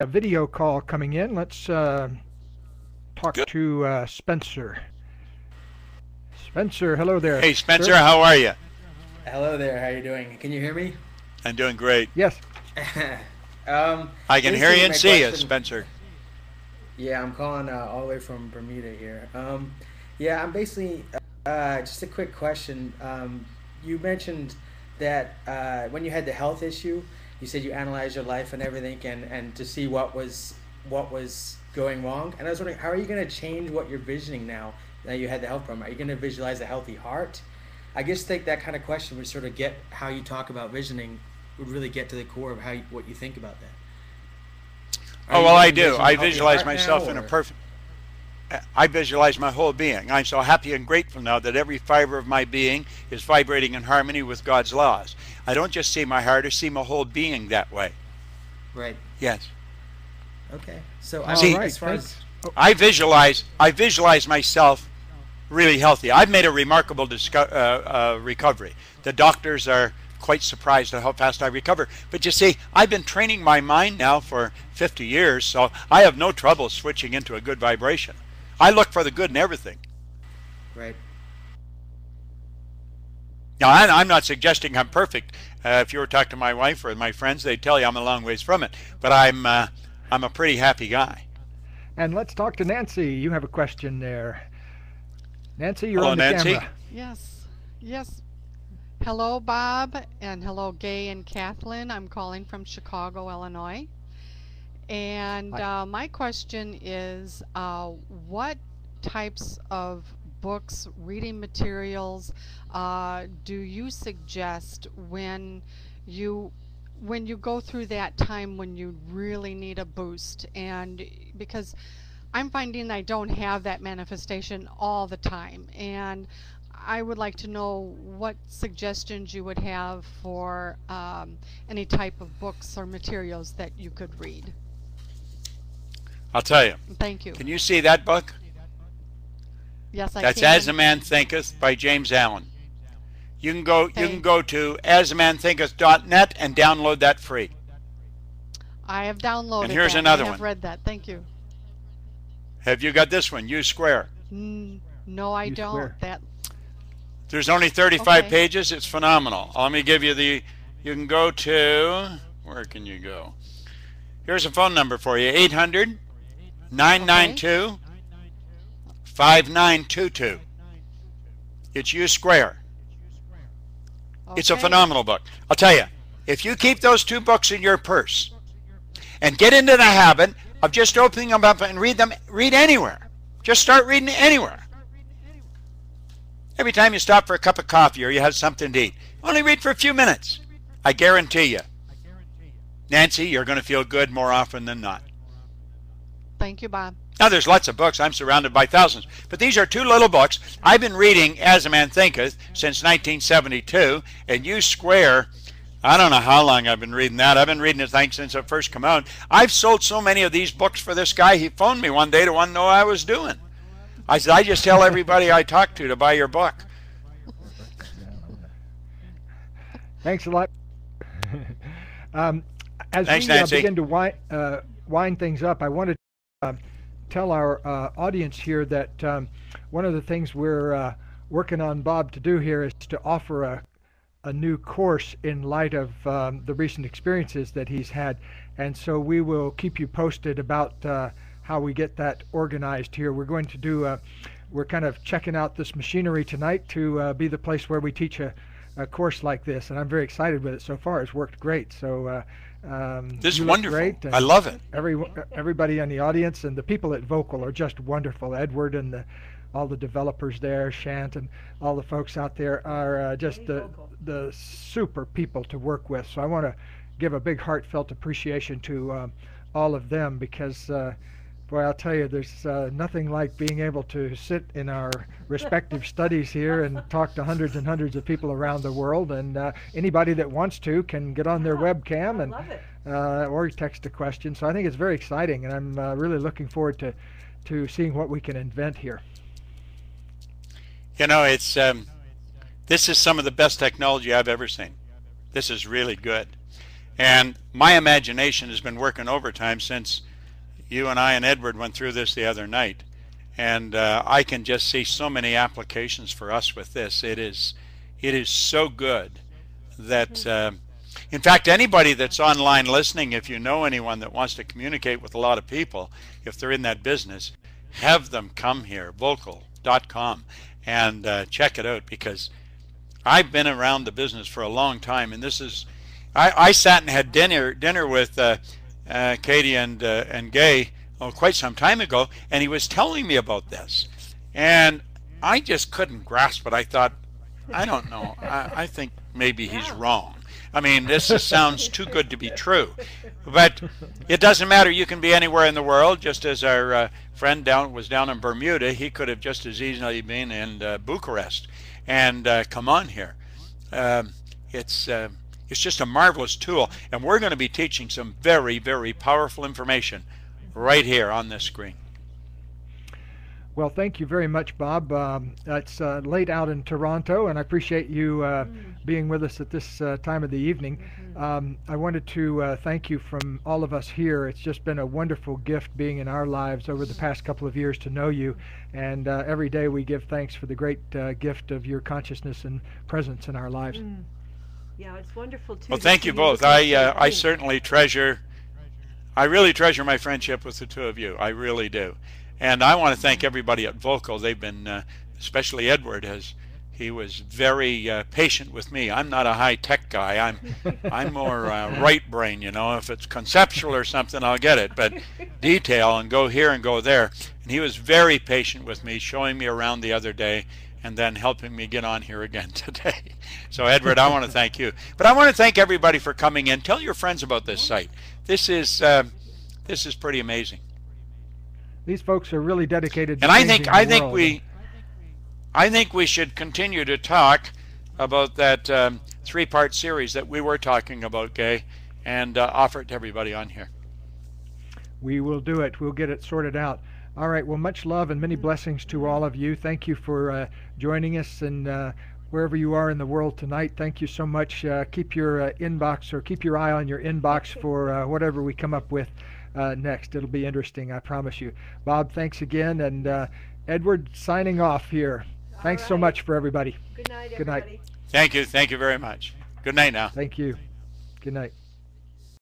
a video call coming in. Let's talk Good. to Spencer. Spencer, hello there, Hey, Spencer, sir. how are you? Hello there. How you doing? Can you hear me? I'm doing great. Yes. um, I can hear you basically, and my see you, question. Spencer. Yeah, I'm calling all the way from Bermuda here. Yeah, I'm basically just a quick question. You mentioned that when you had the health issue, you said you analyzed your life and everything, and to see what was going wrong. And I was wondering, how are you going to change what you're visioning now that you had the health problem? Are you going to visualize a healthy heart? I guess think that kind of question would sort of get how you talk about visioning would really get to the core of what you think about that. Are Oh, you well, going to I do. envision a I healthy visualize heart now, myself in a or perfect. I visualize my whole being. I'm so happy and grateful now that every fiber of my being is vibrating in harmony with God's laws. I don't just see my heart, I see my whole being that way. right? Yes. Okay. So I All mean, See, right. as far Thanks. as Oh, I visualize myself really healthy. I've made a remarkable recovery. The doctors are quite surprised at how fast I recover. But you see, I've been training my mind now for 50 years, so I have no trouble switching into a good vibration. I look for the good in everything. right. Now, I'm not suggesting I'm perfect. If you were to talk to my wife or my friends, they'd tell you I'm a long ways from it. But I'm a pretty happy guy. and let's talk to Nancy. You have a question there. Nancy, you're Hello, on the Nancy. camera. Yes, yes. Hello, Bob, and hello, Gay and Kathleen. I'm calling from Chicago, Illinois. And Hi. my question is what types of books, reading materials do you suggest you when you go through that time when you really need a boost? And because I'm finding I don't have that manifestation all the time, and I would like to know what suggestions you would have for any type of books or materials that you could read. I'll tell you. Thank you. Can you see that book? Yes, I That's As a can. Man Thinketh by James Allen. You can Thank. go to asamanthinketh.net and download that free. I have And downloaded here's that and I another have one. read that. Thank you. Have you got this one? U Square. No, I You don't. square. That There's only 35 okay. pages. It's phenomenal. Let me give you the. You can go to. Where can you go? Here's a phone number for you: 800 Okay. 992 5922. It's U Square. It's a Okay. phenomenal book. I'll tell you, if you keep those two books in your purse and get into the habit of just opening them up and read anywhere. Just start reading anywhere. Every time you stop for a cup of coffee or you have something to eat, only read for a few minutes. I guarantee you, Nancy, you're going to feel good more often than not. Thank you, Bob. Now, there's lots of books. I'm surrounded by thousands. But these are two little books. I've been reading As a Man Thinketh since 1972, and U Square, I don't know how long I've been reading that. I've been reading it, I think, since it first came out. I've sold so many of these books for this guy. He phoned me one day to want to know what I was doing. I said, I just tell everybody I talk to buy your book. Thanks a lot. um, as Thanks, we Nancy. begin to wind things up, I wanted to tell our audience here that one of the things we're working on, Bob, to do here is to offer a new course in light of the recent experiences that he's had. And so we will keep you posted about how we get that organized here. We're going to we're kind of checking out this machinery tonight to be the place where we teach a course like this. And I'm very excited with it so far. It's worked great. So This is you look wonderful. great. I And love it. everybody in the audience and the people at Vocal are just wonderful. Edward and all the developers there, Shant, and all the folks out there are just the super people to work with. So I want to give a big heartfelt appreciation to all of them because, boy, I'll tell you, there's nothing like being able to sit in our respective studies here and talk to hundreds and hundreds of people around the world. And anybody that wants to can get on their webcam and or text a question. So I think it's very exciting, and I'm really looking forward to seeing what we can invent here. You know, it's this is some of the best technology I've ever seen. This is really good. And my imagination has been working overtime since you and I and Edward went through this the other night. And I can just see so many applications for us with this. It is so good that, in fact, anybody that's online listening, if you know anyone that wants to communicate with a lot of people, if they're in that business, have them come here, vocal.com, and check it out, because I've been around the business for a long time, and this is, I sat and had dinner with Katie and Gay quite some time ago, and he was telling me about this, and I just couldn't grasp it. I thought, I don't know, I think maybe he's wrong. I mean, sounds too good to be true. But it doesn't matter. You can be anywhere in the world. Just as our friend was down in Bermuda, he could have just as easily been in Bucharest and come on here. It's just a marvelous tool, and we're going to be teaching some very, very powerful information right here on this screen. Well, thank you very much, Bob. It's late out in Toronto, and I appreciate you being with us at this time of the evening. I wanted to thank you from all of us here. It's just been a wonderful gift being in our lives over the past couple of years to know you, and every day we give thanks for the great gift of your consciousness and presence in our lives. Yeah, it's wonderful too. Well, thank you both. I certainly I really treasure my friendship with the two of you. I really do. And I want to thank everybody at Vocal. They've been, especially Edward, he was very patient with me. I'm not a high-tech guy. I'm more right brain, you know. If it's conceptual or something, I'll get it. But detail and go here and go there. And he was very patient with me, showing me around the other day and then helping me get on here again today. So, Edward, I want to thank you. But I want to thank everybody for coming in. Tell your friends about this site. This is pretty amazing. These folks are really dedicated to and changing the world. I think we should continue to talk about that three-part series that we were talking about, Gay, and offer it to everybody on here. We will do it. We'll get it sorted out. All right. Well, much love and many blessings to all of you. Thank you for joining us, and wherever you are in the world tonight, thank you so much. Keep your inbox, or keep your eye on your inbox for whatever we come up with next. It'll be interesting, I promise you. Bob, thanks again, and Edward signing off here. Thanks so much for everybody. Good night, Good night. everybody. Thank you very much. Good night now. Thank you. Good night.